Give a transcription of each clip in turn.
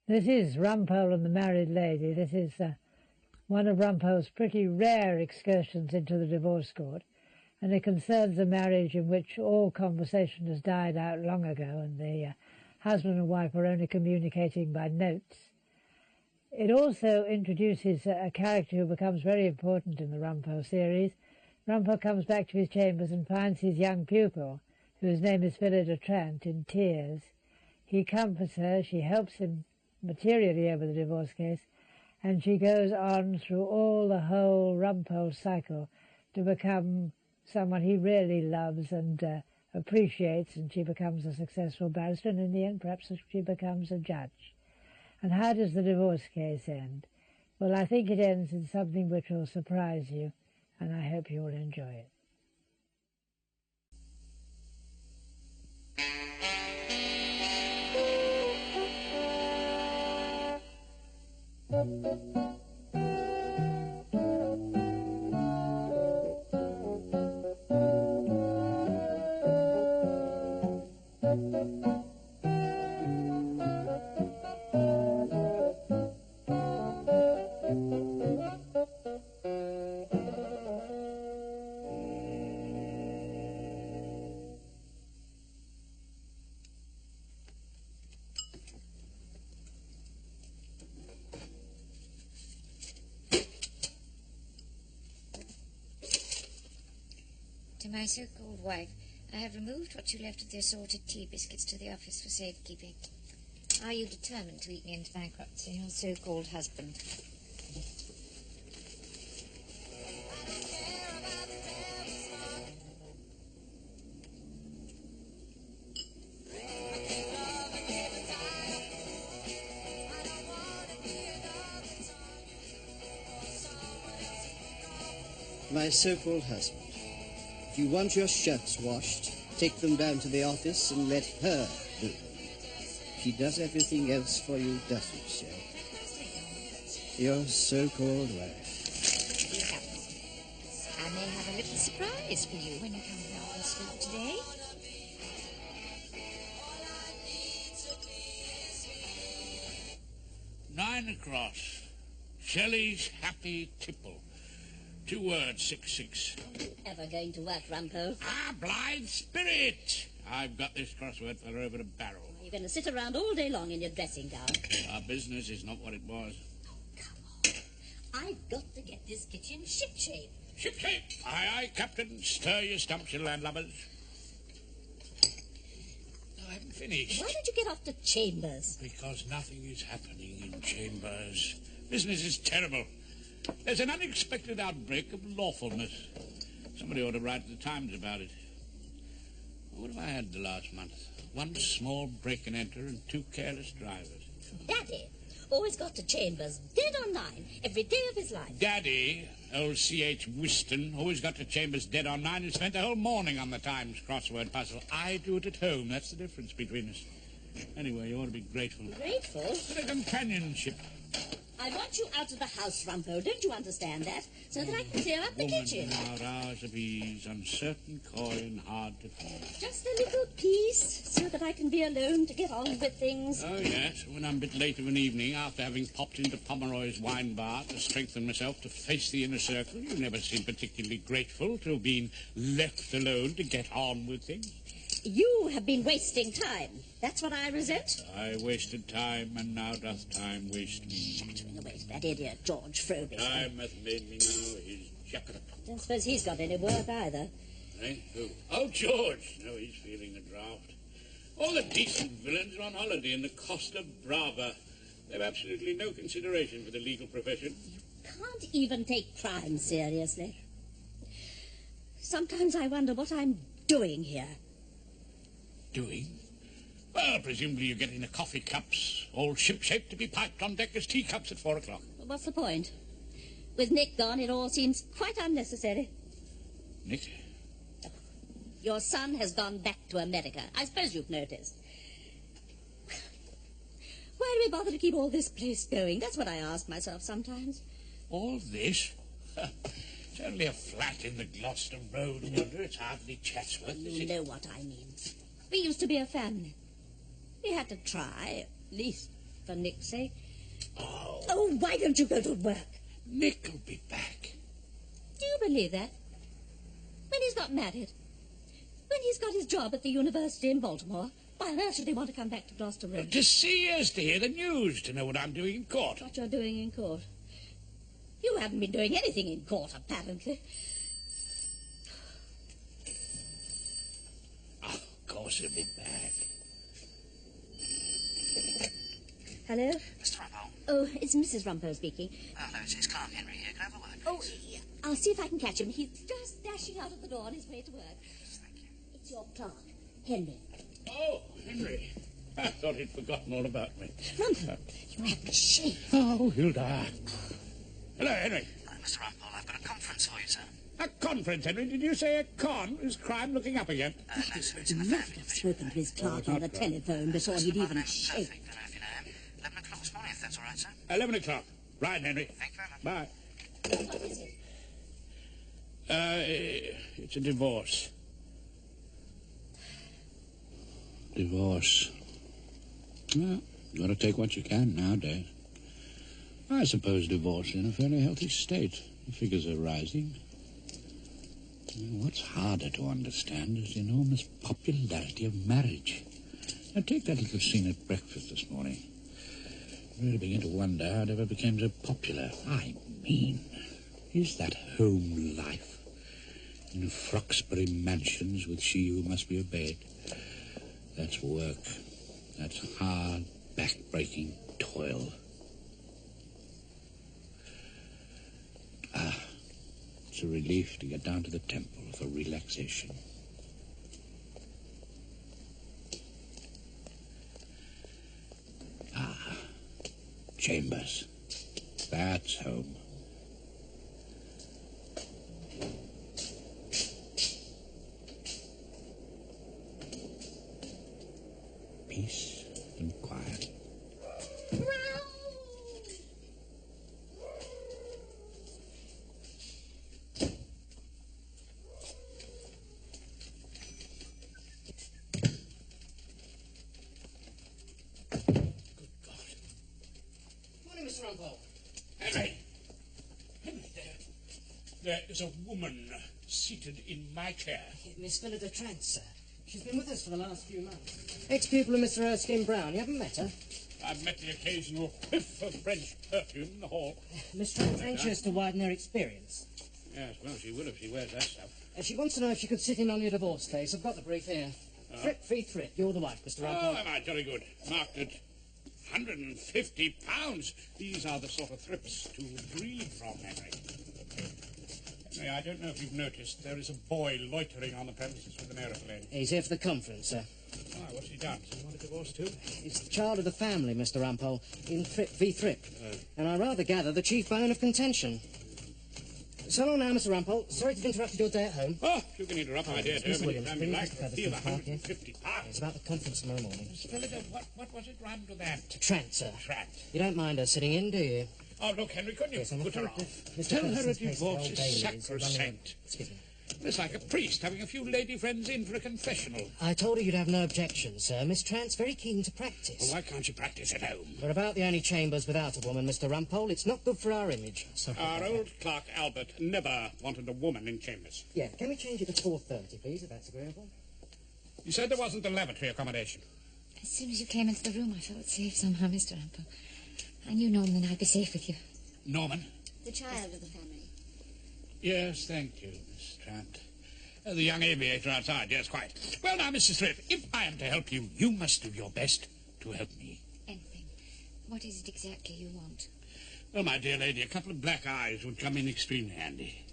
This is Rumpole and the Married Lady. This is one of Rumpole's pretty rare excursions into the divorce court, and it concerns a marriage in which all conversation has died out long ago and the husband and wife are only communicating by notes. It also introduces a character who becomes very important in the Rumpole series. Rumpole comes back to his chambers and finds his young pupil, whose name is Phillida Trant, in tears. He comforts her, she helps him materially over the divorce case, and she goes on through all the whole Rumpole cycle to become someone he really loves and appreciates, and she becomes a successful barrister, and in the end perhaps she becomes a judge. And how does the divorce case end? Well, I think it ends in something which will surprise you, and I hope you will enjoy it. To my so-called wife, I have removed what you left of the assorted tea biscuits to the office for safekeeping. Are you determined to eat me into bankruptcy, your so-called husband? My so-called husband. If you want your shirts washed, take them down to the office and let her do them. She does everything else for you, doesn't she? Your so-called wife. I may have a little surprise for you when you come to the office today. £9 Shelley's Happy Tipple. 2 words, 6-6. Ever going to work, Rumpole? Ah, blind spirit! I've got this crossword fella over a barrel. You're going to sit around all day long in your dressing gown. Our business is not what it was. Oh, come on. I've got to get this kitchen shipshape. Shipshape! Aye, aye, Captain. Stir your stumps, you landlubbers. No, I haven't finished. Why don't you get off to Chambers? Because nothing is happening in Chambers. Business is terrible. There's an unexpected outbreak of lawfulness. Somebody ought to write the Times about it. What have I had the last month? 1 small break and enter and 2 careless drivers. Daddy always got to Chambers, dead on 9, every day of his life. Daddy, old C.H. Whiston, always got to Chambers dead on 9 and spent the whole morning on the Times crossword puzzle. I do it at home. That's the difference between us. Anyway, you ought to be grateful. Grateful? For the companionship. I want you out of the house, Rumpole. Don't you understand that? So that I can clear up the kitchen. Without hours of ease, uncertain coin, hard to find. Just a little peace, so that I can be alone to get on with things. Oh, yes. When I'm a bit late of an evening, after having popped into Pomeroy's wine bar to strengthen myself to face the inner circle, you never seem particularly grateful to have been left alone to get on with things. You have been wasting time. That's what I resent. I wasted time, and now doth time waste me. Shattering away to that idiot George Frobisher. Time hath made me know his jacket. Don't suppose he's got any work either. Eh? Who? Oh, George. No, he's feeling a draught. All the decent villains are on holiday in the Costa Brava. They've absolutely no consideration for the legal profession. You can't even take crime seriously. Sometimes I wonder what I'm doing here. Doing? Well, presumably you're getting the coffee cups all shipshape to be piped on deck as teacups at 4 o'clock. Well, what's the point? With Nick gone, it all seems quite unnecessary. Nick? Your son has gone back to America. I suppose you've noticed. Why do we bother to keep all this place going? That's what I ask myself sometimes. All this? It's only a flat in the Gloucester Road yonder. It's hardly Chatsworth, is You it? know what I mean. We used to be a family. We had to try, at least. for Nick's sake. Oh, Why don't you go to work? Nick will be back. Do you believe that? When he's got married? When he's got his job at the university in Baltimore? Why on earth should he want to come back to Gloucester Road? To see us, to hear the news, to know what I'm doing in court. What you're doing in court? You haven't been doing anything in court, apparently. Oh, of course he'll be back. Hello? Mr. Rumpole. Oh, it's Mrs. Rumpole speaking. Oh, no, it's Clark Henry here. Can I have a word, Oh, please? yeah, I'll see if I can catch him. He's just dashing out of the door on his way to work. Yes, thank you. It's your clerk, Henry. Oh, Henry. I thought he'd forgotten all about me. Rumpole, you haven't shaved. Oh, Hilda. Hello, Henry. Mr. Rumpole, I've got a conference for you, sir. A conference, Henry? Did you say a con? Is crime looking up again? No, sir, it's in the He must family have division. spoken to his clerk Oh, on the not right. telephone before he'd My even name's shaved. perfect. I don't know if you know him. 11 o'clock this morning, if that's all right, sir. 11 o'clock. Right, Henry. Thank you very much. Bye. What is it? It's a divorce. Divorce. Well, you got to take what you can nowadays. I suppose divorce is in a fairly healthy state. The figures are rising. What's harder to understand is the enormous popularity of marriage. Now, take that little scene at breakfast this morning. I really begin to wonder how it ever became so popular. I mean, is that home life in Froxbury mansions with she who must be obeyed? That's work. That's hard, back-breaking toil. It's a relief to get down to the temple for relaxation. Chambers. That's home. Peace and quiet. Mr. Rumpole. Henry! Henry, there is a woman seated in my chair. Miss Philida Trent, sir. She's been with us for the last few months. Ex-pupil of Mr. Erskine Brown. You haven't met her? I've met the occasional whiff of French perfume in the hall. Miss Trent's anxious to widen her experience. Yes, well, she will if she wears that stuff. She wants to know if she could sit in on your divorce case. I've got the brief here. Thrip fee thrip. You're the wife, Mr. Rumpole. Oh, am I? Jolly good. Marked at £150. These are the sort of thrips to breed from, Henry. Henry, I don't know if you've noticed, there is a boy loitering on the premises with an aeroplane. He's here for the conference, sir. Ah, what's he done? Does he want a divorce too? He's the child of the family, Mr. Rumpole, in Thrip v. Thrip. And I rather gather the chief bone of contention. So long now, Mr. Rumpole. Sorry to have interrupted your day at home. Oh, you can interrupt my day at Miss home Williams, anytime you bring like. Mr. For a fee of Featherstone Park, yes? £150. It's about the conference tomorrow morning. Mr. Philida, what was it rhymed to that? Trent, sir. Trent. You don't mind her sitting in, do you? Oh, look, Henry, couldn't you Yes, I'm put her afraid off? that Mr. Tell her a Featherston's case of divorce Old is Bailey sacrosanct. Excuse me. It's like a priest having a few lady friends in for a confessional. I told her you'd have no objection, sir. Miss Trent's very keen to practice. Well, why can't you practice at home? We're about the only chambers without a woman, Mr. Rumpole. It's not good for our image. Sorry Our about old clerk Albert never wanted a woman in chambers. that. Yeah, can we change it to 4:30, please, if that's agreeable? You said there wasn't a lavatory accommodation. As soon as you came into the room, I felt safe somehow, Mr. Rumpole. I knew, Norman, that I'd be safe with you. Norman? The child of the family. Yes, thank you, Miss Trent. The young aviator outside, yes, quite. Well, now, Mrs. Thrift, if I am to help you, you must do your best to help me. Anything. What is it exactly you want? Well, my dear lady, a couple of black eyes would come in extremely handy.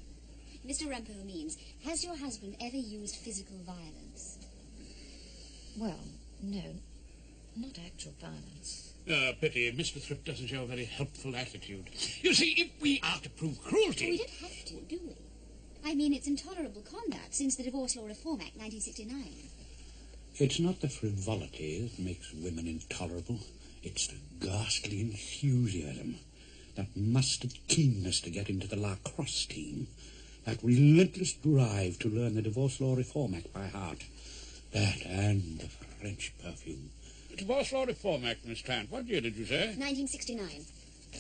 Mr. Rumpole means, has your husband ever used physical violence? Well, no. Not actual violence. Pity Mr. Thrift doesn't show a very helpful attitude. You see, if we are to prove cruelty... We don't have to, do we? I mean, it's intolerable conduct since the Divorce Law Reform Act 1969. It's not the frivolity that makes women intolerable. It's the ghastly enthusiasm, that mustered keenness to get into the lacrosse team, that relentless drive to learn the Divorce Law Reform Act by heart. That and the French perfume. Divorce Law Reform Act, Miss Trant. What year did you say? 1969.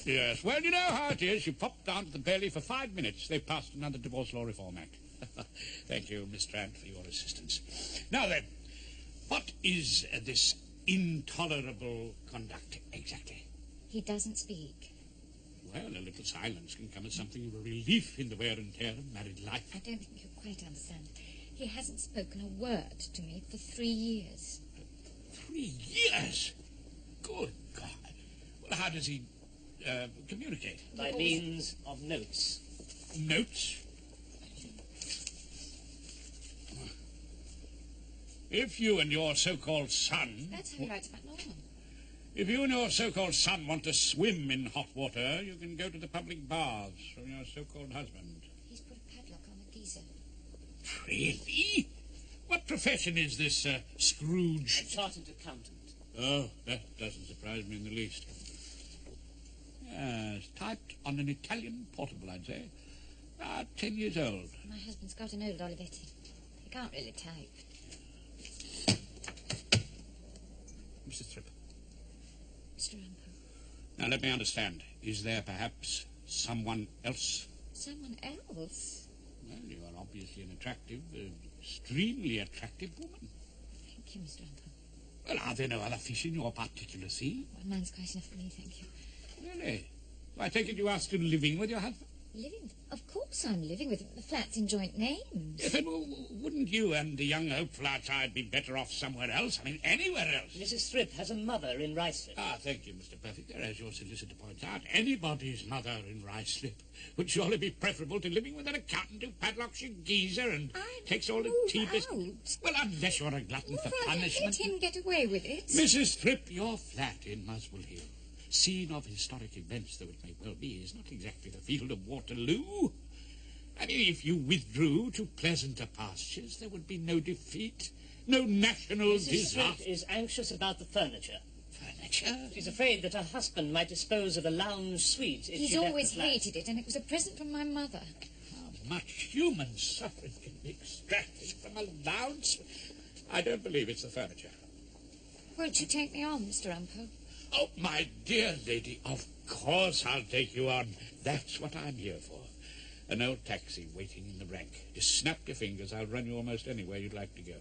Yes. Well, you know how it is. You pop down to the Bailey for 5 minutes. They passed another Divorce Law Reform Act. Thank you, Miss Trant, for your assistance. Now then, what is this intolerable conduct exactly? He doesn't speak. Well, a little silence can come as something of a relief in the wear and tear of married life. I don't think you quite understand. He hasn't spoken a word to me for 3 years. 3 years? Good God. Well, how does he communicate? By means of notes. Notes? If you and your so-called son... That's how he writes about Norman. If you and your so-called son want to swim in hot water, you can go to the public baths from your so-called husband. He's put a padlock on the geyser. Really? What profession is this Scrooge? A chartered accountant. Oh, that doesn't surprise me in the least. Yes, typed on an Italian portable, I'd say. About 10 years old. My husband's got an old Olivetti. He can't really type. Mr. Thrip. Mr. Rumpole. Now, let me understand. Is there perhaps someone else? Someone else? Well, you are obviously an attractive, extremely attractive woman. Thank you, Mr. Rumpole. Well, are there no other fish in your particular sea? One man's quite enough for me, thank you. Really? So I take it you are still living with your husband? Living? Of course I'm living with him. The flat's in joint names. Yes, but wouldn't you and the young hopeful outside be better off somewhere else? I mean, anywhere else? Mrs. Thrip has a mother in Ruislip. Ah, thank you, Mr. Perfect. As your solicitor points out, anybody's mother in Ruislip would surely be preferable to living with an accountant who padlocks your geyser and takes all the tea biscuits. Well, unless you're a glutton for punishment. Let him get away with it. Mrs. Thrip, your flat in Muswell Hill, scene of historic events though it may well be, is not exactly the field of Waterloo. I mean, if you withdrew to pleasanter pastures, there would be no defeat, no national disaster. Mrs. Thrip is anxious about the furniture. Furniture? She's afraid that her husband might dispose of a lounge suite if He's she left always the flat. hated it, and it was a present from my mother. How much human suffering can be extracted from a lounge? I don't believe it's the furniture. Won't you take me on, Mr. Rumpole? Oh, my dear lady, of course I'll take you on. That's what I'm here for. An old taxi waiting in the rank. Just snap your fingers, I'll run you almost anywhere you'd like to go.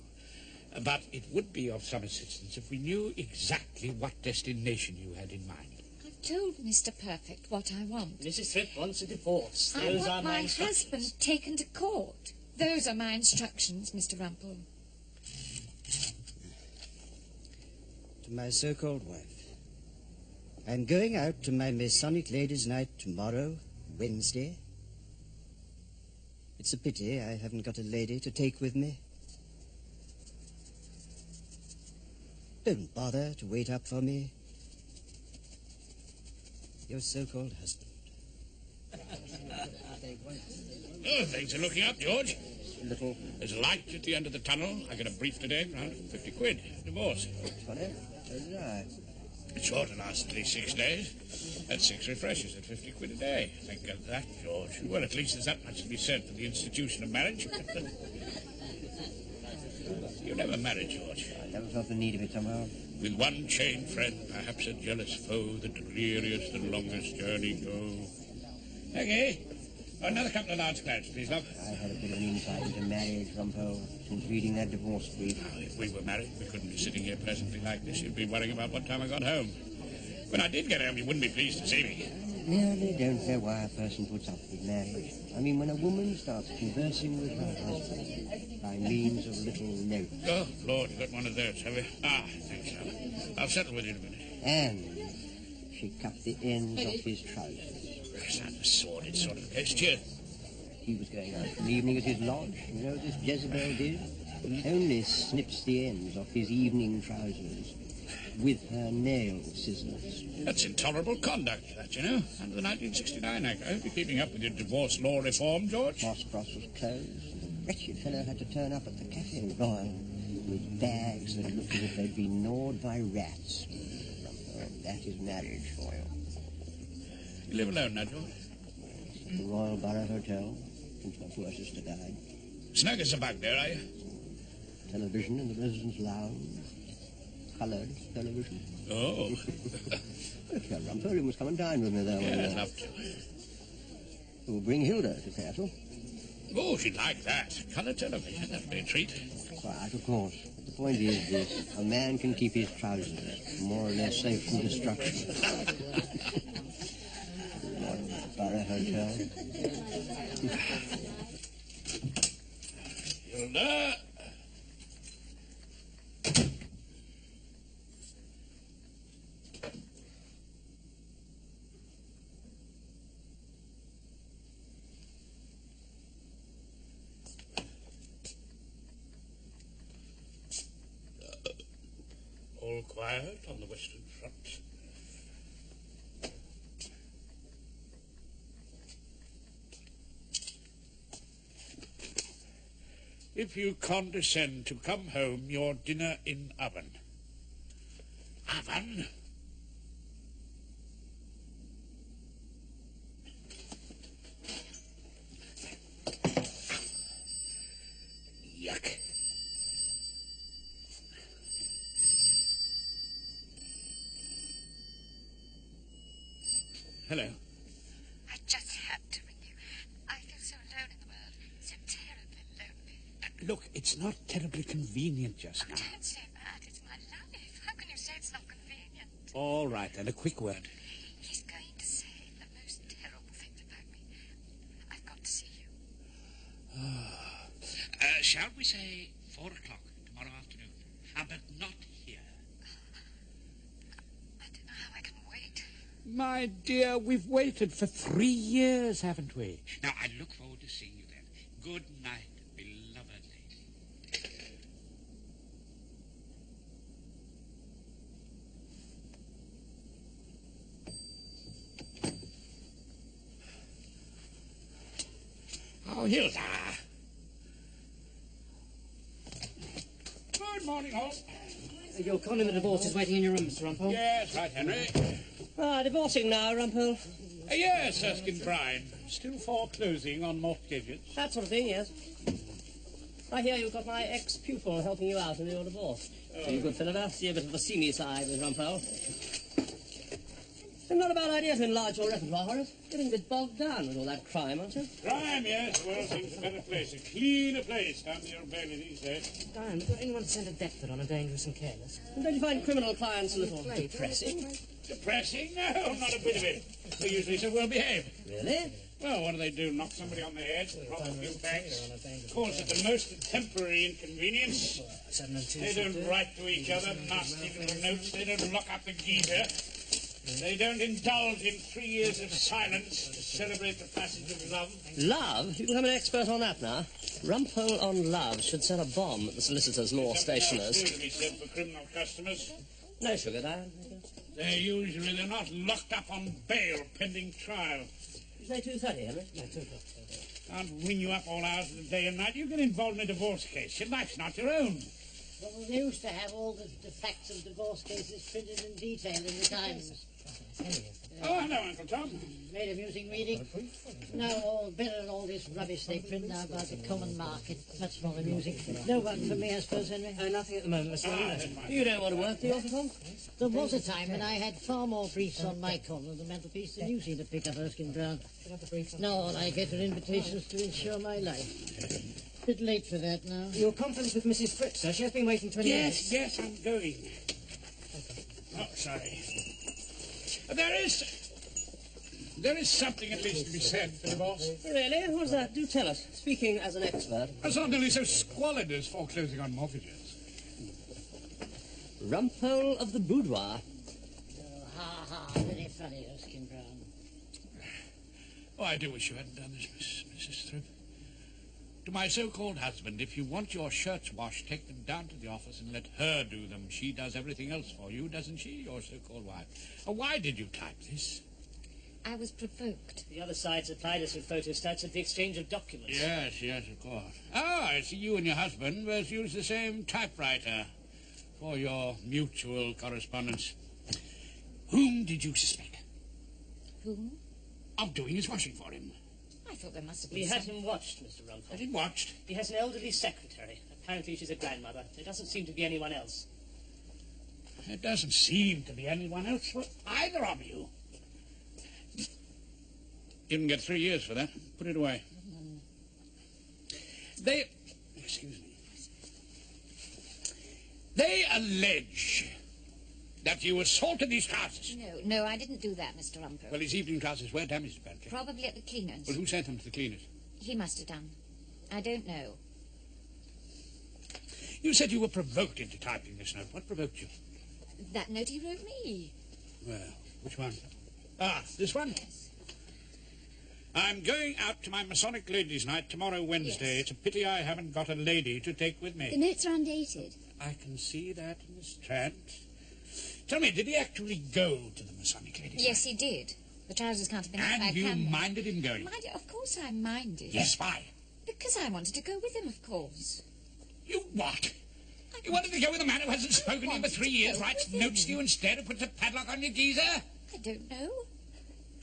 But it would be of some assistance if we knew exactly what destination you had in mind. I've told Mr. Perfect what I want. Mrs. Thrip wants a divorce. I Those are want my my instructions. husband taken to court. Those are my instructions, Mr. Rumpole. To my so-called wife. I'm going out to my Masonic Ladies' Night tomorrow, Wednesday. It's a pity I haven't got a lady to take with me. Don't bother to wait up for me. Your so-called husband. Oh, things are looking up, George. A little. There's a light at the end of the tunnel. I got a brief today for 150 quid. Divorce. Funny. So did I. It's sure to last at least 6 days. That's 6 refreshers at 50 quid a day. Think of that, George. Well, at least there's that much to be said for the institution of marriage. You never married, George. I never felt the need of it somehow. With one chained friend, perhaps a jealous foe, the dreariest and longest journey go. Okay. Another couple of large clouds, please, love. I had a bit of an insight into marriage, Rumpole, since reading that divorce brief. Now, if we were married, we couldn't be sitting here pleasantly like this. You'd be worrying about what time I got home. When I did get home, you wouldn't be pleased to see me. Really don't know why a person puts up with marriage. I mean, when a woman starts conversing with her husband by means of a little note. Oh, Lord, you got one of those, have you? Ah, thanks, love. I'll settle with you in a minute. And she cut the ends of his trousers. That's a sordid sort of gesture. He was going out for an evening at his lodge. You know what this Jezebel did? Only snips the ends off his evening trousers with her nail scissors. That's intolerable conduct, that, you know, under the 1969 Act. I hope you're keeping up with your divorce law reform, George. Moss Cross was closed. The wretched fellow had to turn up at the Café Royal with bags that looked as if they'd been gnawed by rats. That is marriage for you. You live alone now, George? The Royal Borough Hotel, since my poor sister died. Snug as a bug there, are you? Television in the residence lounge. coloured television. Oh. If you're Rumpole, you must come and dine with me there. Yeah, I'd love to. We'll bring Hilda to Seattle. Oh, she'd like that. Colour television, that'd be a treat. Quite, of course. But the point is this. A man can keep his trousers more or less safe from destruction. Borough Hotel. Hilda. All quiet on the Western Front. If you condescend to come home, your dinner in oven. Oven? Yuck. Hello. I just had to ring you. I feel so alone in the world. So terribly lonely. Look, it's not terribly convenient just now. Don't say that. It's my life. How can you say it's not convenient? All right, then, a quick word. He's going to say the most terrible things about me. I've got to see you. Shall we say 4 o'clock tomorrow afternoon? But not here. I don't know how I can wait. My dear, we've waited for 3 years, haven't we? Now, I look forward to seeing you then. Good night, beloved lady. Oh, Hilda. Good morning, all. Your con in the divorce is waiting in your room, Mr. Rumpole. Yes, right, Henry. Divorcing now, Rumpole. Yes, Erskine Bride. Still foreclosing on mortgages. That sort of thing, yes. I hear you've got my ex-pupil helping you out in your divorce. So you good fellow, see a bit of the seamy side with Rumpole. It's not a bad idea to enlarge your repertoire, Horace. Getting a bit bogged down with all that crime, aren't you? Crime, yes. The world seems a better place, a cleaner place down the Old Bailey these days. Diane, has anyone sent a Deptford on a dangerous and careless? And don't you find criminal clients a little depressing? Depressing? No, not a bit of it. They're usually so well behaved. Really? Well, what do they do? Knock somebody on the head, drop a few bags, cause it the most temporary inconvenience. They don't write to each other nasty little notes. They don't lock up the geezer. They don't indulge in 3 years of silence to celebrate the passage of love. Love? You become an expert on that now. Rumpole on love should set a bomb at the solicitors' law stationers. Something else, too, to be said for criminal customers. No sugar, Diane. They're not locked up on bail pending trial. You say 2:30, Henry? No, 2 o'clock. Can't ring you up all hours of the day and night. You get involved in a divorce case. Your life's not your own. Well, they used to have all the facts of divorce cases printed in detail in the Times. Oh, hello, Uncle Tom. Made amusing reading. Now, better than all this rubbish they print now about the common market. Much more amusing. No one for me, I suppose, Henry? Nothing at the moment, Mr. Henry. You don't want to work, do you, Uncle Tom? There was a time when I had far more briefs on my column of the mantelpiece than you seem to pick up, Erskine Brown. Now all I get are invitations to insure my life. Bit late for that now. Your conference with Mrs. Fritz, sir. She has been waiting 20 minutes. Yes, I'm going. Oh, sorry. There is something at least to be said for divorce. Really? What's that? Do tell us. Speaking as an expert. It's not nearly so squalid as foreclosing on mortgages. Rumpole of the boudoir. Oh, ha, very funny, Erskine Brown. Oh, I do wish you hadn't done this, Mrs. Thrift. To my so-called husband, if you want your shirts washed, take them down to the office and let her do them. She does everything else for you, doesn't she, your so-called wife? Why did you type this? I was provoked. The other side supplied us with photostats of the exchange of documents. Yes, of course. Ah, I see you and your husband both use the same typewriter for your mutual correspondence. Whom did you suspect? Whom? Of doing his washing for him. I thought there must have been We had him watched, Mr. Rumpole. Had him watched? He has an elderly secretary. Apparently she's a grandmother. There doesn't seem to be anyone else. There doesn't seem to be anyone else for either of you. You can get 3 years for that. Put it away. Excuse me. They allege that you assaulted these trousers. No, I didn't do that, Mr. Rumpole. Well, his evening trousers were damaged, apparently. Probably at the cleaner's. Well, who sent them to the cleaner's? He must have done. I don't know. You said you were provoked into typing this note. What provoked you? That note he wrote me. Well, which one? Ah, this one? Yes. I'm going out to my Masonic Ladies' Night tomorrow, Wednesday. Yes. It's a pity I haven't got a lady to take with me. The notes are undated. I can see that, Miss Trant. Tell me, did he actually go to the Masonic Ladies' Yes, Night? he did. The trousers can't have been... And you minded him going? Of course I minded. Yes, why? Because I wanted to go with him, of course. You what? You wanted to go with a man who hasn't spoken to you for 3 years, writes notes to you instead, and puts a padlock on your geezer? I don't know.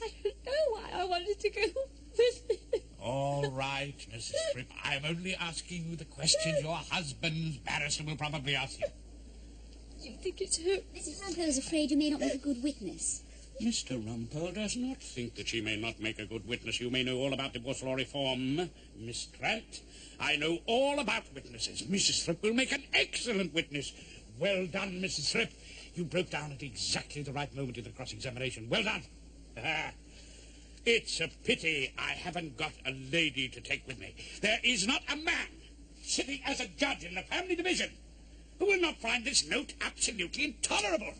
I don't know why I wanted to go with him. All right, Mrs. Fripp. I'm only asking you the question your husband's barrister will probably ask you. You think it's her? Mrs. Rumpole is afraid you may not make a good witness. Mr. Rumpole does not think that she may not make a good witness. You may know all about divorce law reform, Miss Trant. I know all about witnesses. Mrs. Fripp will make an excellent witness. Well done, Mrs. Fripp. You broke down at exactly the right moment in the cross-examination. Well done. It's a pity I haven't got a lady to take with me. There is not a man sitting as a judge in the family division who will not find this note absolutely intolerable.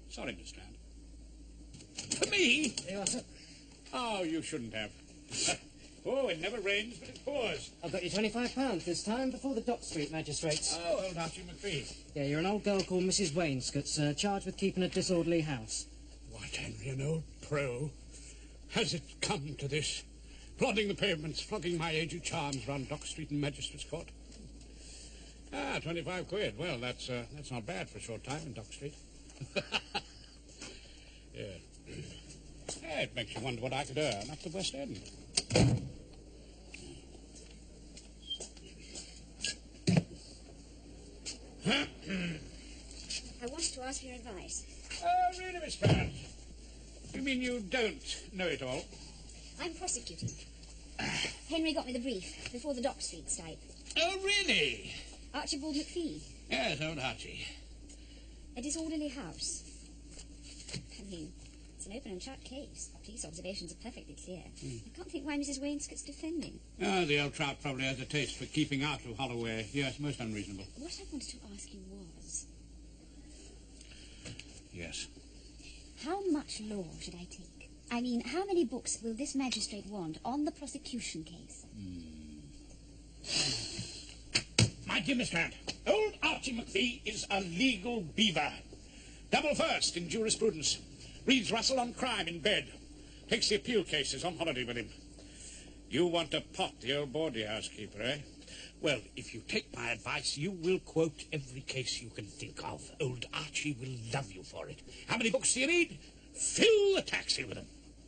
Sorry, Miss Strand. For me? There you are, sir. Oh, you shouldn't have. Oh, it never rains, but it pours. I've got you £25 this time before the Dock Street magistrates. Oh, old Archie McPhee. Yeah, you're an old girl called Mrs. Wainscott, sir, charged with keeping a disorderly house. What, Henry, an old pro? Has it come to this? Plodding the pavements, flogging my aged charms round Dock Street and Magistrates' Court? Ah, 25 quid. Well, that's not bad for a short time in Dock Street. Yeah. Yeah, it makes you wonder what I could earn up the West End. I wanted to ask your advice. Oh, really, Miss Barnes? You mean you don't know it all? I'm prosecuting. Henry got me the brief before the Dock Street strike. Oh, really? Archibald McPhee. Yes, old Archie. A disorderly house. I mean, it's an open and shut case. Police observations are perfectly clear. I can't think why Mrs. Wainscott's defending. Oh, the old trout probably has a taste for keeping out of Holloway. Yes, most unreasonable. What I wanted to ask you was, Yes. how much law should I take? I mean, how many books will this magistrate want on the prosecution case? My dear Miss Grant, old Archie McPhee is a legal beaver. Double first in jurisprudence. Reads Russell on crime in bed. Takes the appeal cases on holiday with him. You want to pot the old bawdy housekeeper, eh? Well, if you take my advice, you will quote every case you can think of. Old Archie will love you for it. How many books do you need? Fill the taxi with them.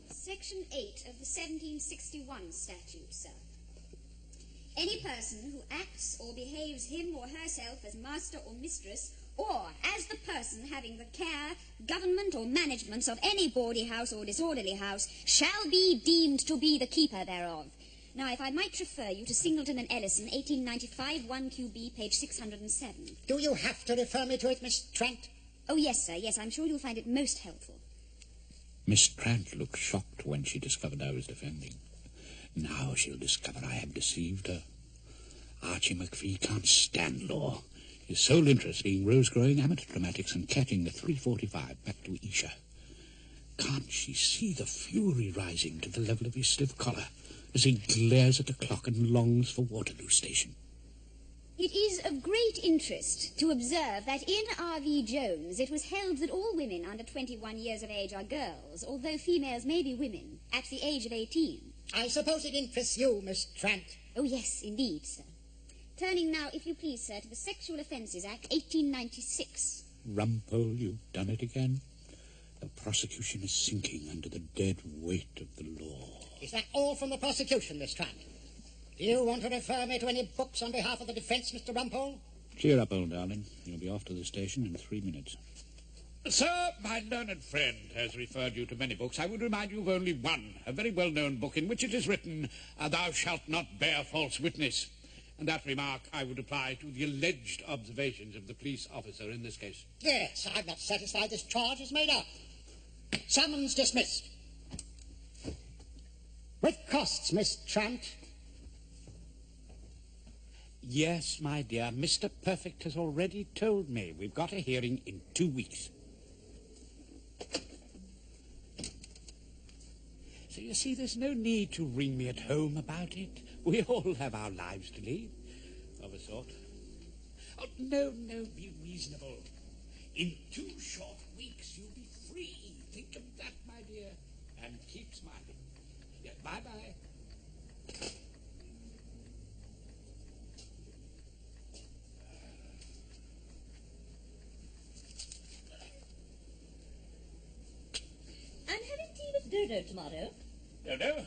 Section 8 of the 1761 statute, sir. Any person who acts or behaves him or herself as master or mistress, or as the person having the care, government, or management of any bawdy house or disorderly house, shall be deemed to be the keeper thereof. Now, if I might refer you to Singleton and Ellison, 1895, 1QB, page 607. Do you have to refer me to it, Miss Trent? Oh, yes, sir, yes, I'm sure you'll find it most helpful. Miss Trant looked shocked when she discovered I was defending. Now she'll discover I have deceived her. Archie McPhee can't stand law. His sole interest being rose-growing amateur dramatics and catching the 3:45 back to Isha. Can't she see the fury rising to the level of his stiff collar as he glares at the clock and longs for Waterloo Station? It is of great interest to observe that in R.V. Jones it was held that all women under 21 years of age are girls, although females may be women at the age of 18. I suppose it interests you, Miss Trent. Oh, yes, indeed, sir. Turning now, if you please, sir, to the Sexual Offences Act, 1896. Rumpole, you've done it again. The prosecution is sinking under the dead weight of the law. Is that all from the prosecution, Miss Trent? Do you want to refer me to any books on behalf of the defence, Mr. Rumpole? Cheer up, old darling. You'll be off to the station in 3 minutes. Sir, my learned friend has referred you to many books. I would remind you of only one, a very well-known book in which it is written, thou shalt not bear false witness. And that remark I would apply to the alleged observations of the police officer in this case. Yes, I'm not satisfied this charge is made up. Summons dismissed. With costs, Miss Trant. Yes, my dear, Mr. Perfect has already told me. We've got a hearing in 2 weeks. So you see, there's no need to ring me at home about it. We all have our lives to lead, of a sort. Oh, no, be reasonable. In 2 short weeks, you'll be free. Think of that, my dear, and keep smiling. Yeah, bye-bye. I'm having tea with Dodo tomorrow. Dodo?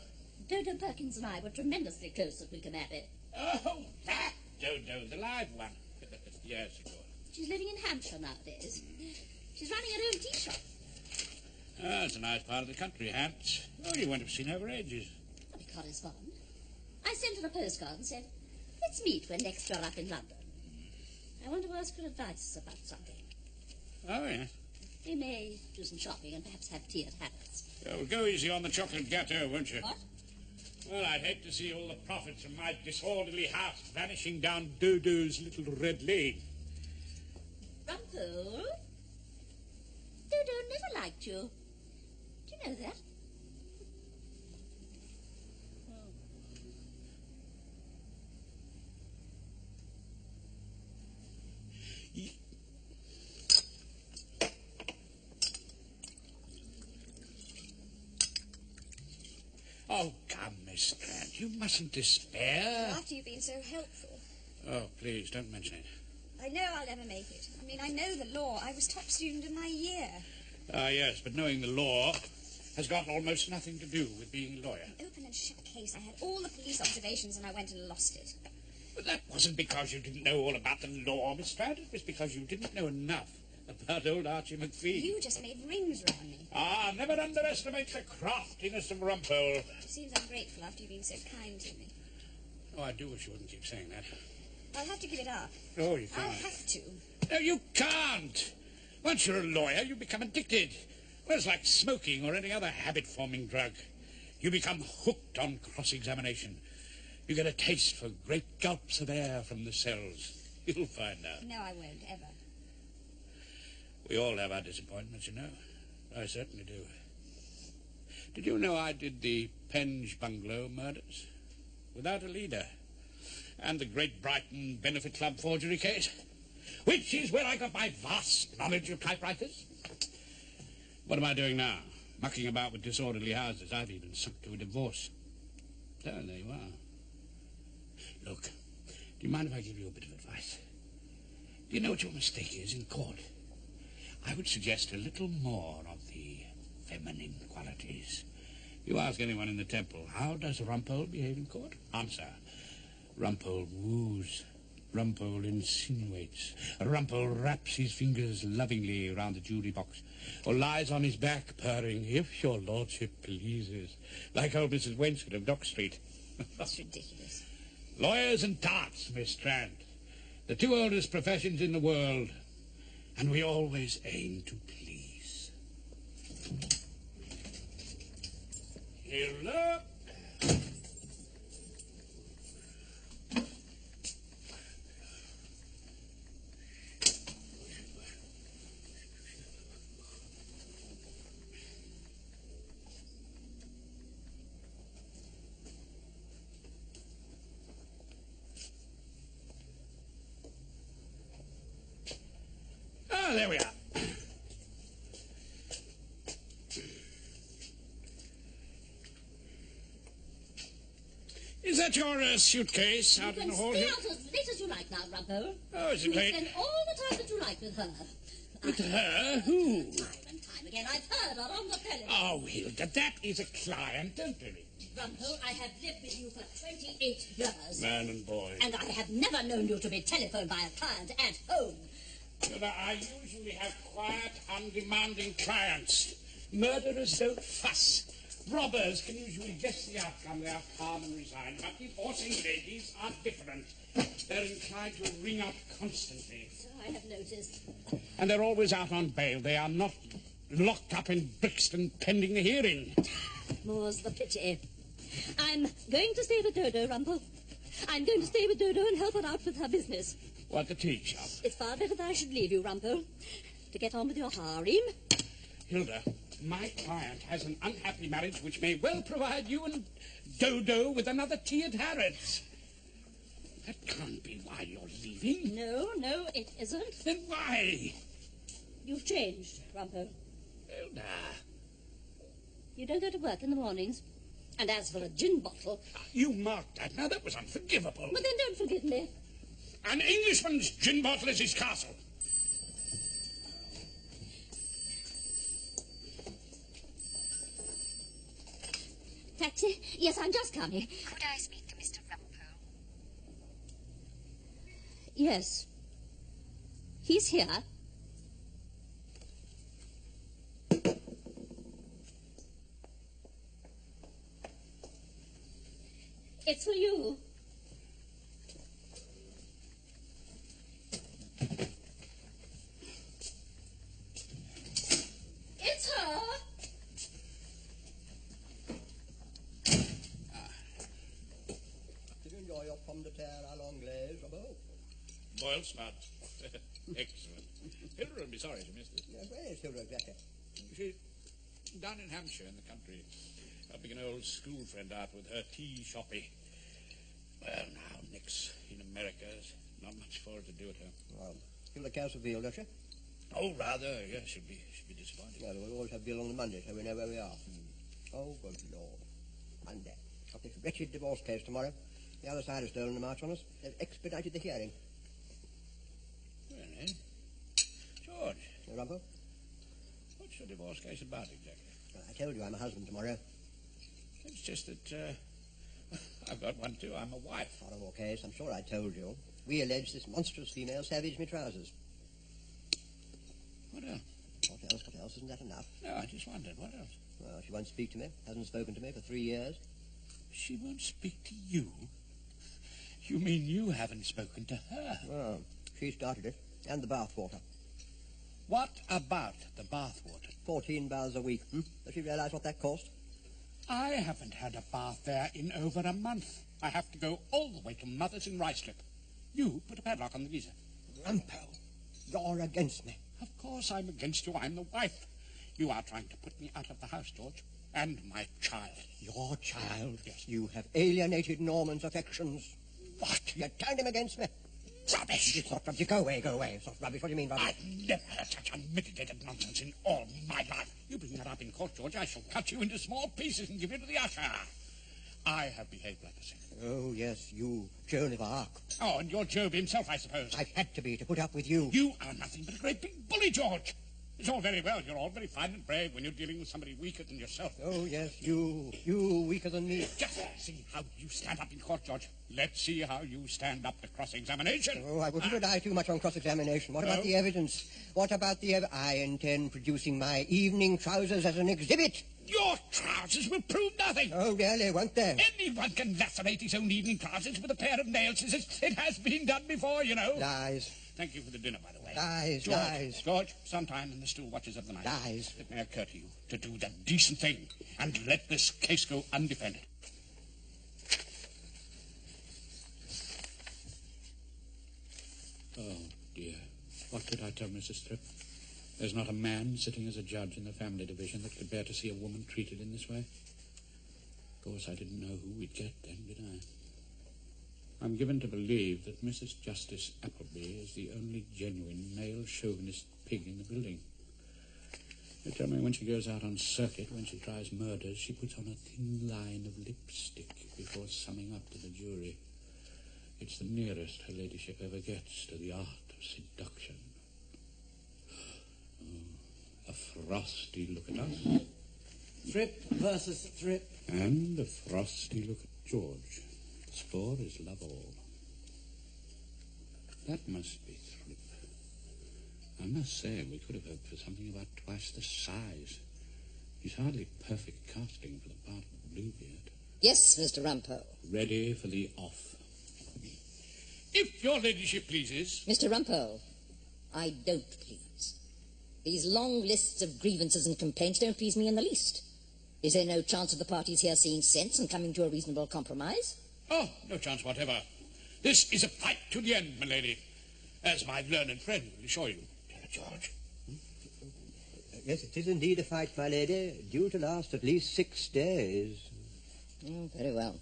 Dodo Perkins and I were tremendously close at Wickham Abbey. Oh, that Dodo, the live one. Yes, of course. She's living in Hampshire nowadays. She's running her own tea shop. Ah, it's a nice part of the country, Hants. Oh, you won't have seen her for ages. We correspond. I sent her a postcard and said, let's meet when next you're up in London. I want to ask her advice about something. Oh, yes. We may do some shopping and perhaps have tea at Harrods. Oh, go easy on the chocolate gâteau, won't you? What? Well, I'd hate to see all the profits from my disorderly house vanishing down Dodo's little red lane. Rumpole? Dodo never liked you. Do you know that? Oh, come, Miss Trant, you mustn't despair. After you've been so helpful. Oh, please, don't mention it. I know I'll never make it. I mean, I know the law. I was top student in my year. Ah, yes, but knowing the law has got almost nothing to do with being a lawyer. An open and shut case. I had all the police observations and I went and lost it. But that wasn't because you didn't know all about the law, Miss Trant. It was because you didn't know enough about old Archie McPhee. You just made rings round me. Ah, never underestimate the craftiness of Rumpole. It seems ungrateful after you've been so kind to me. Oh, I do wish you wouldn't keep saying that. I'll have to give it up. Oh, you can't. I'll have to. No, you can't. Once you're a lawyer, you become addicted. Well, it's like smoking or any other habit-forming drug. You become hooked on cross-examination. You get a taste for great gulps of air from the cells. You'll find out. No, I won't, ever. We all have our disappointments, you know. I certainly do. Did you know I did the Penge Bungalow murders? Without a leader. And the Great Brighton Benefit Club forgery case? Which is where I got my vast knowledge of typewriters. What am I doing now? Mucking about with disorderly houses. I've even sunk to a divorce. So, there you are. Look, do you mind if I give you a bit of advice? Do you know what your mistake is in court? I would suggest a little more of the feminine qualities. You ask anyone in the temple, how does Rumpole behave in court? Answer. Rumpole woos. Rumpole insinuates. Rumpole wraps his fingers lovingly round the jury box, or lies on his back purring, if your lordship pleases, like old Mrs. Wainscott of Dock Street. That's ridiculous. Lawyers and tarts, Miss Trant. The 2 oldest professions in the world. And we always aim to please. Hello. Ah, there we are. Is that your suitcase out in the hall here? You can stay out as late as you like now, Rumpole. Oh, is it You can late? spend all the time that you like with her. With her? Who? Time and time time again. I've heard her on the telephone. Oh, Hilda, that is a client, don't worry. Rumpole, I have lived with you for 28 years. Man and boy. And I have never known you to be telephoned by a client at home. Hilda, I usually have quiet, undemanding clients. Murderers don't fuss. Robbers can usually guess the outcome. They are calm and resigned. But divorcing ladies are different. They're inclined to ring up constantly. So I have noticed. And they're always out on bail. They are not locked up in Brixton pending the hearing. More's the pity. I'm going to stay with Dodo, Rumpole. I'm going to stay with Dodo and help her out with her business. What, the tea shop? It's far better that I should leave you, Rumpole, to get on with your harem. Hilda, my client has an unhappy marriage which may well provide you and Dodo with another tea at Harrods. That can't be why you're leaving. No, it isn't. Then why? You've changed, Rumpole. Hilda. You don't go to work in the mornings. And as for a gin bottle... You marked that. Now, that was unforgivable. Well, then don't forgive me. An Englishman's gin bottle is his castle. Taxi? Yes, I'm just coming. Could I speak to Mr. Rumpole? Yes. He's here. It's for you. It's her. Did you enjoy your pomme de terre à l'anglaise, Robert? Boiled spuds. Excellent. Hilda will be sorry to miss this. Yes, where is Hilda exactly? She's down in Hampshire in the country, helping an old school friend out with her tea shoppy. Well, now, Nick's in America. There's not much for her to do at home. Well, Hilda cares for veal, does she? Oh, rather, yes, she'll be disappointed. Well, we'll always have veal on the Monday, so we know where we are. Oh, good Lord. Monday. Got this wretched divorce case tomorrow. The other side has stolen the march on us. They've expedited the hearing. Really? George. Rumpole? What's your divorce case about exactly? Well, I told you I'm a husband tomorrow. It's just that I've got one too. I'm a wife. Horrible case. I'm sure I told you. We allege this monstrous female savaged me trousers. What else? What else? What else? Isn't that enough? No, I just wondered. What else? Well, she won't speak to me. Hasn't spoken to me for 3 years. She won't speak to you? You mean you haven't spoken to her? Well, she started it. And the bath water. What about the bath water? 14 baths a week. Does she realise what that cost? I haven't had a bath there in over a month. I have to go all the way to Mother's in Ruislip. You put a padlock on the geyser. Rumpole, you're against me. Of course I'm against you. I'm the wife. You are trying to put me out of the house, George. And my child. Your child? Yes. You have alienated Norman's affections. What? You turned him against me. Rubbish. It's not rubbish. Go away, go away. It's not rubbish. What do you mean, rubbish? I've never heard such unmitigated nonsense in all my life. You bring that up in court, George, I shall cut you into small pieces and give you to the usher. I have behaved like a saint. Oh, yes, you, Joan of Arc. Oh, and you're Job himself, I suppose. I've had to be to put up with you. You are nothing but a great big bully, George. It's all very well. You're all very fine and brave when you're dealing with somebody weaker than yourself. Oh, yes, you weaker than me. Just see how you stand up in court, George. Let's see how you stand up to cross-examination. Oh, I wouldn't rely too much on cross-examination. What about the evidence? What about the evidence? I intend producing my evening trousers as an exhibit. Your trousers will prove nothing. Oh, really, won't they? Anyone can lacerate his own evening trousers with a pair of nail scissors. It has been done before, you know. Lies. Thank you for the dinner, by the way. Lies, George, lies. George, sometime in the still watches of the night. Lies. It may occur to you to do the decent thing and let this case go undefended. Oh, dear. What did I tell Mrs. Thripp? There's not a man sitting as a judge in the family division that could bear to see a woman treated in this way. Of course, I didn't know who we'd get then, did I? I'm given to believe that Mrs. Justice Appleby is the only genuine male chauvinist pig in the building. They tell me when she goes out on circuit, when she tries murders, she puts on a thin line of lipstick before summing up to the jury. It's the nearest her ladyship ever gets to the art of seduction. Oh, a frosty look at us. Thrip versus Thrip. And a frosty look at George. The score is love all. That must be Thrip. I must say, we could have hoped for something about twice the size. He's hardly perfect casting for the part of Bluebeard. Yes, Mr. Rumpole. Ready for the off. If your ladyship pleases. Mr. Rumpole, I don't please. These long lists of grievances and complaints don't please me in the least. Is there no chance of the parties here seeing sense and coming to a reasonable compromise? Oh, no chance whatever. This is a fight to the end, my lady, as my learned friend will assure you. George? Yes, it is indeed a fight, my lady, due to last at least 6 days. Oh, very well.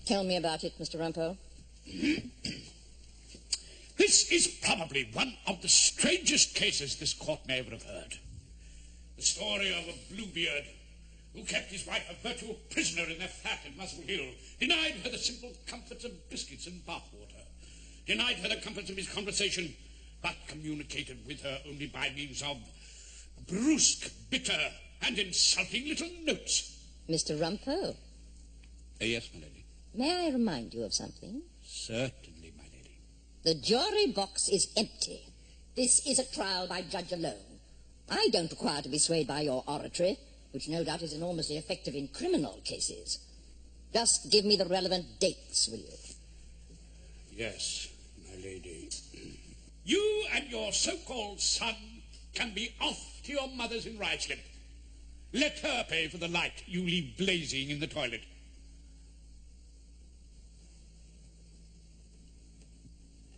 Tell me about it, Mr. Rumpole. This is probably one of the strangest cases this court may ever have heard. The story of a Bluebeard who kept his wife a virtual prisoner in their flat in Muswell Hill, denied her the simple comforts of biscuits and bathwater, denied her the comforts of his conversation, but communicated with her only by means of brusque, bitter, and insulting little notes. Mr. Rumpole? Yes, my lady. May I remind you of something? Certainly, my lady. The jury box is empty. This is a trial by judge alone. I don't require to be swayed by your oratory, which no doubt is enormously effective in criminal cases. Just give me the relevant dates, will you? Yes, my lady. You and your so-called son can be off to your mother's in Ruislip. Let her pay for the light you leave blazing in the toilet.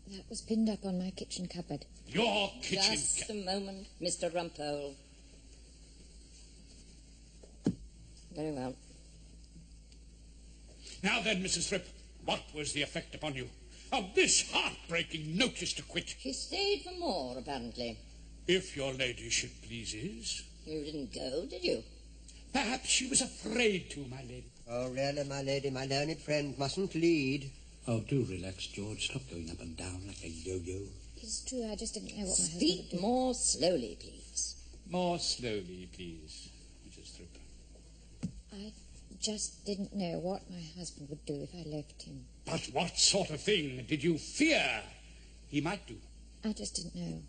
That was pinned up on my kitchen cupboard. Your kitchen... Just a moment, Mr. Rumpole. Very well. Now then, Mrs. Thrip, what was the effect upon you of this heartbreaking notice to quit? She stayed for more, apparently. If your ladyship pleases. You didn't go, did you? Perhaps she was afraid to, my lady. Oh, really, my lady, my learned friend mustn't lead. Oh, do relax, George. Stop going up and down like a yo-yo. It's true, I just didn't know what my husband Speak would do. more slowly, please. More slowly, please, Mrs. Thrip. I just didn't know what my husband would do if I left him. But what sort of thing did you fear he might do? I just didn't know.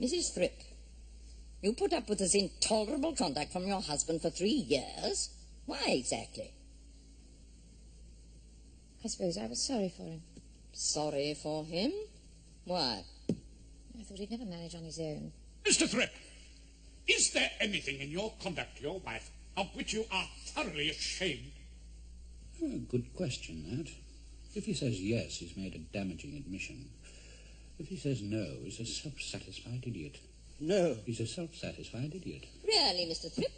Mrs. Thrip, you put up with this intolerable conduct from your husband for 3 years? Why exactly? I suppose I was sorry for him. Sorry for him? Why? I thought he'd never manage on his own. Mr. Thrip, is there anything in your conduct to your wife of which you are thoroughly ashamed? Good question, that. If he says yes, he's made a damaging admission. If he says no, he's a self-satisfied idiot. No. He's a self-satisfied idiot. Really, Mr. Thrip?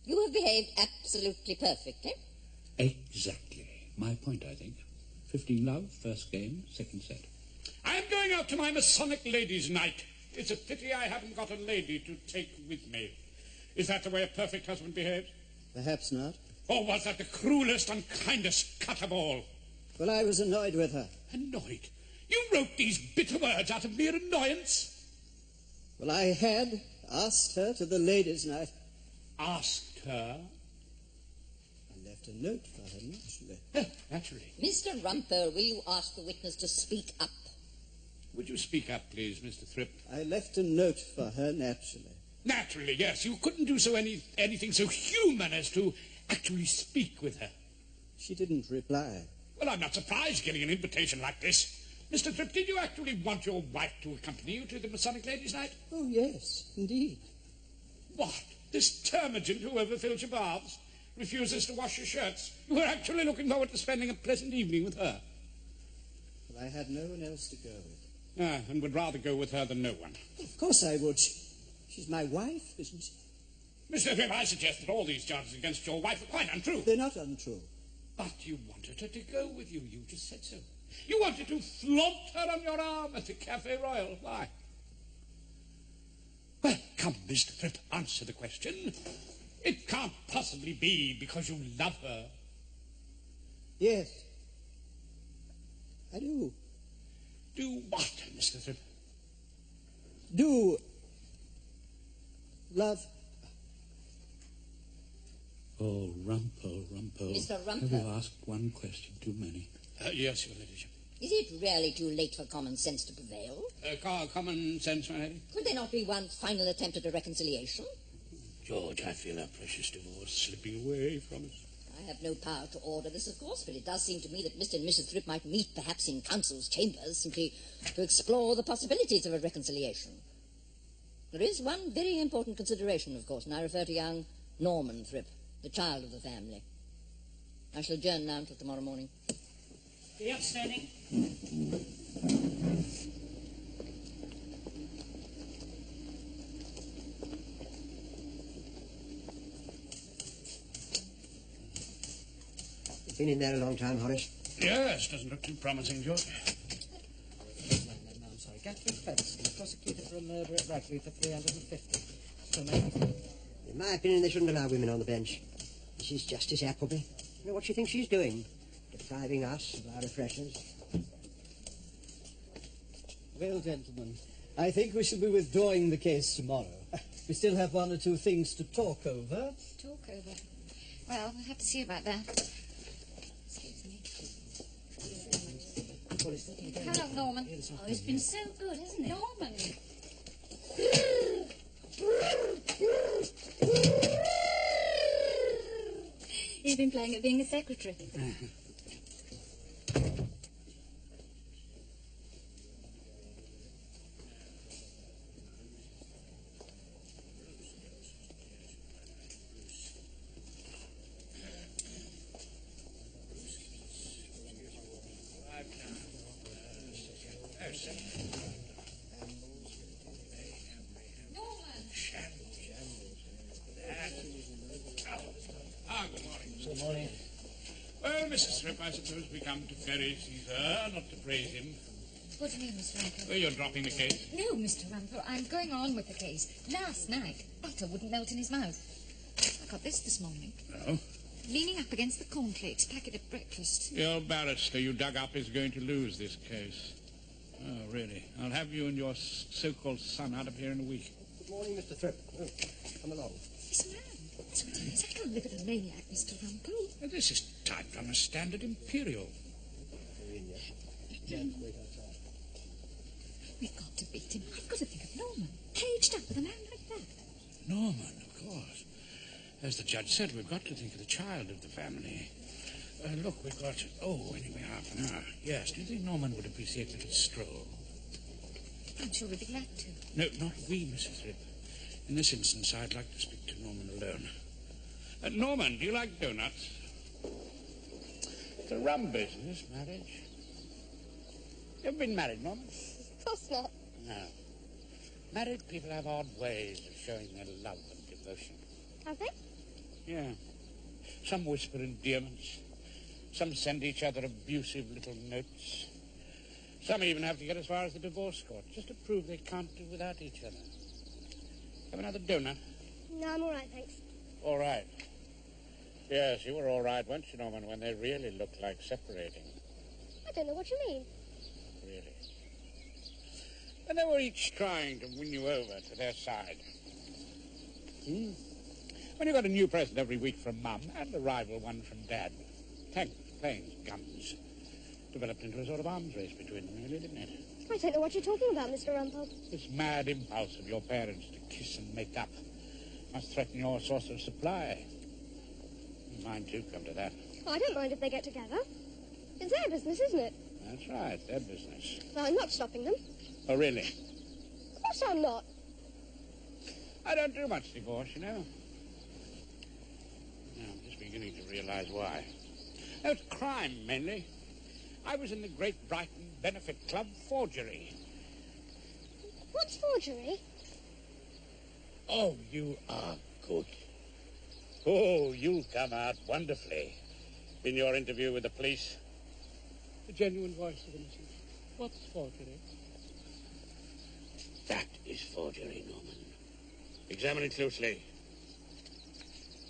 You have behaved absolutely perfectly. Exactly. My point, I think. 15 love, first game, second set. I am going out to my Masonic ladies' night. It's a pity I haven't got a lady to take with me. Is that the way a perfect husband behaves? Perhaps not. Or was that the cruelest and kindest cut of all? Well, I was annoyed with her. Annoyed? You wrote these bitter words out of mere annoyance? Well, I had asked her to the ladies' night. Asked her? I left a note for her, naturally. Naturally. Mr. Rumpole, will you ask the witness to speak up? Would you speak up, please, Mr. Thrip? I left a note for her, naturally. Naturally, yes. You couldn't do so anything so human as to actually speak with her. She didn't reply. Well, I'm not surprised getting an invitation like this. Mr. Thrip, did you actually want your wife to accompany you to the Masonic Ladies' Night? Oh, yes, indeed. What? This termagant who overfills your baths refuses to wash your shirts? You were actually looking forward to spending a pleasant evening with her? Well, I had no one else to go with. Ah, and would rather go with her than no one. Of course I would. She's my wife, isn't she? Mr. Thrip, I suggest that all these charges against your wife are quite untrue. They're not untrue. But you wanted her to go with you. You just said so. You wanted to flaunt her on your arm at the Café Royal. Why? Well, come, Mr. Thrip, answer the question. It can't possibly be because you love her. Yes. I do. Do what, Mr. Thrip? Do Love. Oh, Rumpole. Mr. Rumpole. Have you asked one question too many? Yes, Your Ladyship. Is it really too late for common sense to prevail? Common sense, my lady? Could there not be one final attempt at a reconciliation? George, I feel our precious divorce slipping away from us. I have no power to order this, of course, but it does seem to me that Mr. and Mrs. Thrip might meet, perhaps in Council's chambers, simply to explore the possibilities of a reconciliation. There is one very important consideration, of course, and I refer to young Norman Thrip, the child of the family. I shall adjourn now until tomorrow morning. Be upstanding. You've been in there a long time, Horace. Yes, doesn't look too promising, George. I'm sorry, Gatwick Featherstone, prosecuted for a murder at Rugby for 350. So maybe. In my opinion, they shouldn't allow women on the bench. Mrs. Justice Appleby. You know what she thinks she's doing? Depriving us of our refreshers. Well, gentlemen, I think we shall be withdrawing the case tomorrow. We still have one or two things to talk over. Talk over? Well, we'll have to see about that. Excuse me. Hello, Norman. Oh, it's been so good, hasn't it? Norman! He's been playing at being a secretary. Good morning. Well, Mrs. Thrip, I suppose we come to bury Caesar, not to praise him. What do you mean, Mr. Rumpole? Well, you're dropping the case. No, Mr. Rumpole, I'm going on with the case. Last night, butter wouldn't melt in his mouth. I got this morning. Oh? Leaning up against the cornflakes packet at breakfast. Your barrister you dug up is going to lose this case. Oh, really? I'll have you and your so-called son out of here in a week. Good morning, Mr. Thrip. Oh, come along. This man. I can't live with a maniac, Mr. Rumpole. Now, this is typed on a standard imperial. We've got to beat him. I've got to think of Norman. Caged up with a man like that. Norman, of course. As the judge said, we've got to think of the child of the family. Look, we've got, anyway, half an hour. Yes, do you think Norman would appreciate a little stroll? I'm sure we'd be glad to. No, not we, Mrs. Thrip. In this instance, I'd like to speak to Norman alone. Norman, do you like donuts? It's a rum business, marriage. You ever been married, Norman? Of course not. No. Married people have odd ways of showing their love and devotion. Have they? Yeah. Some whisper endearments. Some send each other abusive little notes. Some even have to get as far as the divorce court, just to prove they can't do without each other. Have another donut? No, I'm all right, thanks. All right. Yes, you were all right, weren't you, Norman, when they really looked like separating? I don't know what you mean. Really? And they were each trying to win you over to their side. When you got a new present every week from Mum and a rival one from Dad, tanks, planes, guns, developed into a sort of arms race between them, really, didn't it? I don't know what you're talking about, Mr. Rumpole. This mad impulse of your parents to kiss and make up must threaten your source of supply. Mine, too, come to that. Oh, I don't mind if they get together. It's their business, isn't it? That's right, their business. Well, I'm not stopping them. Oh, really? Of course I'm not. I don't do much divorce, you know. No, I'm just beginning to realize why. No, it's crime, mainly. I was in the Great Brighton Benefit Club forgery. What's forgery? Oh, you are good. Oh, you'll come out wonderfully in your interview with the police. The genuine voice of innocence. What's forgery? That is forgery, Norman. Examine it closely.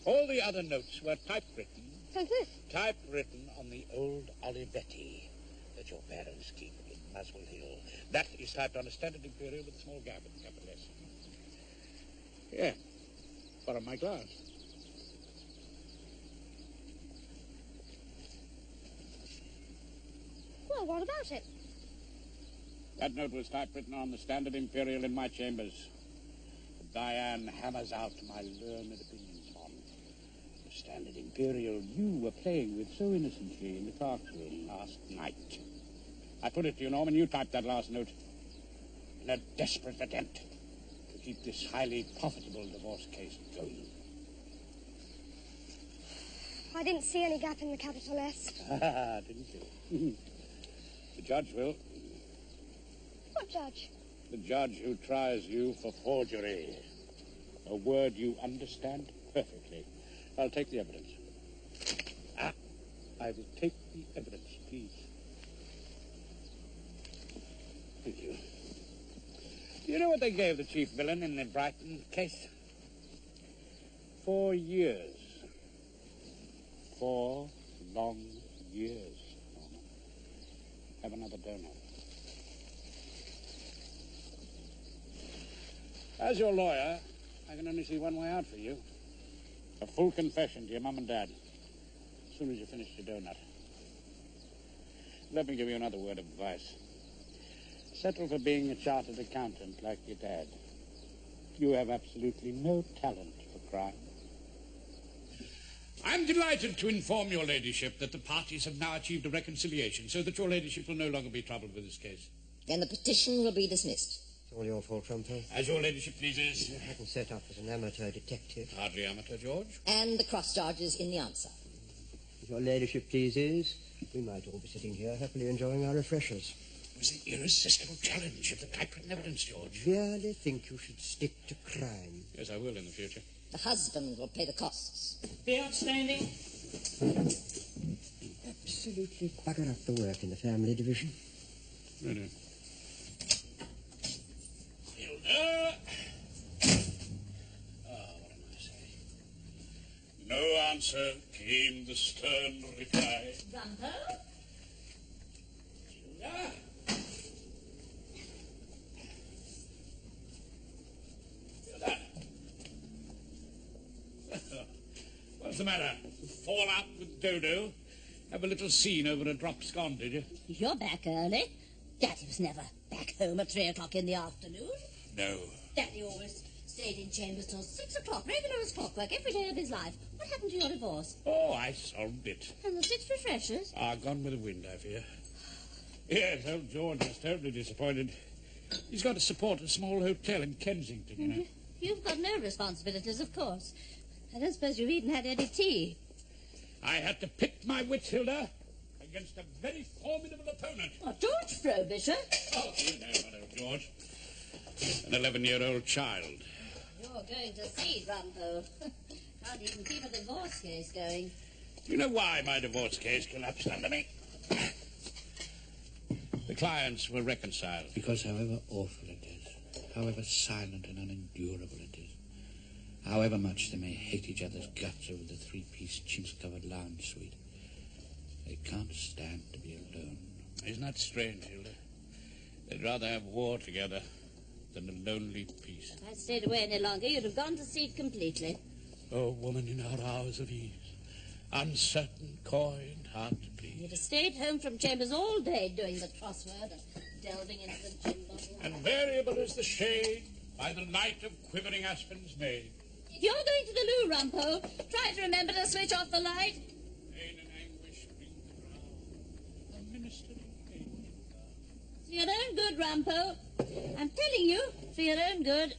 All the other notes were typewritten. So's this? Typewritten on the old Olivetti that your parents keep in Muswell Hill. That is typed on a standard imperial with a small gap at the capital S. Yeah. Borrow my glass. Well, what about it? That note was typewritten on the Standard Imperial in my chambers. Diane hammers out my learned opinions on the Standard Imperial you were playing with so innocently in the clerk's room last night. I put it to you, Norman, you typed that last note in a desperate attempt to keep this highly profitable divorce case going. I didn't see any gap in the capital S. Didn't you? The judge will. What judge? The judge who tries you for forgery. A word you understand perfectly. I'll take the evidence. I will take the evidence, please. Thank you. Do you know what they gave the chief villain in the Brighton case? 4 years. 4 long years. Have another donut. As your lawyer, I can only see one way out for you. A full confession to your mum and dad. As soon as you finish your donut. Let me give you another word of advice. Settle for being a chartered accountant like your dad. You have absolutely no talent for crime. I'm delighted to inform your ladyship that the parties have now achieved a reconciliation, so that your ladyship will no longer be troubled with this case. Then the petition will be dismissed. It's all your fault, Rumpole. As your ladyship pleases. You hadn't set up as an amateur detective. Hardly amateur, George. And the cross charges in the answer. If your ladyship pleases, we might all be sitting here happily enjoying our refreshers. It was the irresistible challenge of the typewritten evidence, George. Really think you should stick to crime? Yes, I will in the future. The husband will pay the costs. The outstanding. Absolutely bugger up the work in the family division. Really? What am I saying? No answer came the stern reply. Rumpole? Hilda? Hilda? What's the matter? Fall out with Dodo? Have a little scene over a dropped scone, did you? You're back early. Daddy was never back home at 3 o'clock in the afternoon. No. Daddy always stayed in chambers till 6 o'clock, regular as clockwork, every day of his life. What happened to your divorce? Oh, I solved it. And the 6 refreshers? Gone with the wind, I fear. Yes, old George is terribly disappointed. He's got to support a small hotel in Kensington, you know. You've got no responsibilities, of course. I don't suppose you've even had any tea. I had to pit my wits, Hilda, against a very formidable opponent. What, George Frobisher? Oh, you know what, old George. An 11-year-old child. You're going to see, Rumpole. Can't even keep a divorce case going. Do you know why my divorce case collapsed under me? The clients were reconciled. Because however awful it is, however silent and unendurable it is, however much they may hate each other's guts over the 3-piece chintz-covered lounge suite, they can't stand to be alone. Isn't that strange, Hilda? They'd rather have war together than a lonely peace. If I'd stayed away any longer, you'd have gone to seed completely. Oh, woman in her hours of ease, uncertain, coy, and hard to please. You'd have stayed home from chambers all day doing the crossword and delving into the gin bottle. And variable as the shade by the light of quivering aspens made. If you're going to the loo, Rumpole, try to remember to switch off the light. Pain and anguish wring the brow, a ministering angel. For your own good, Rumpole. I'm telling you, for your own good.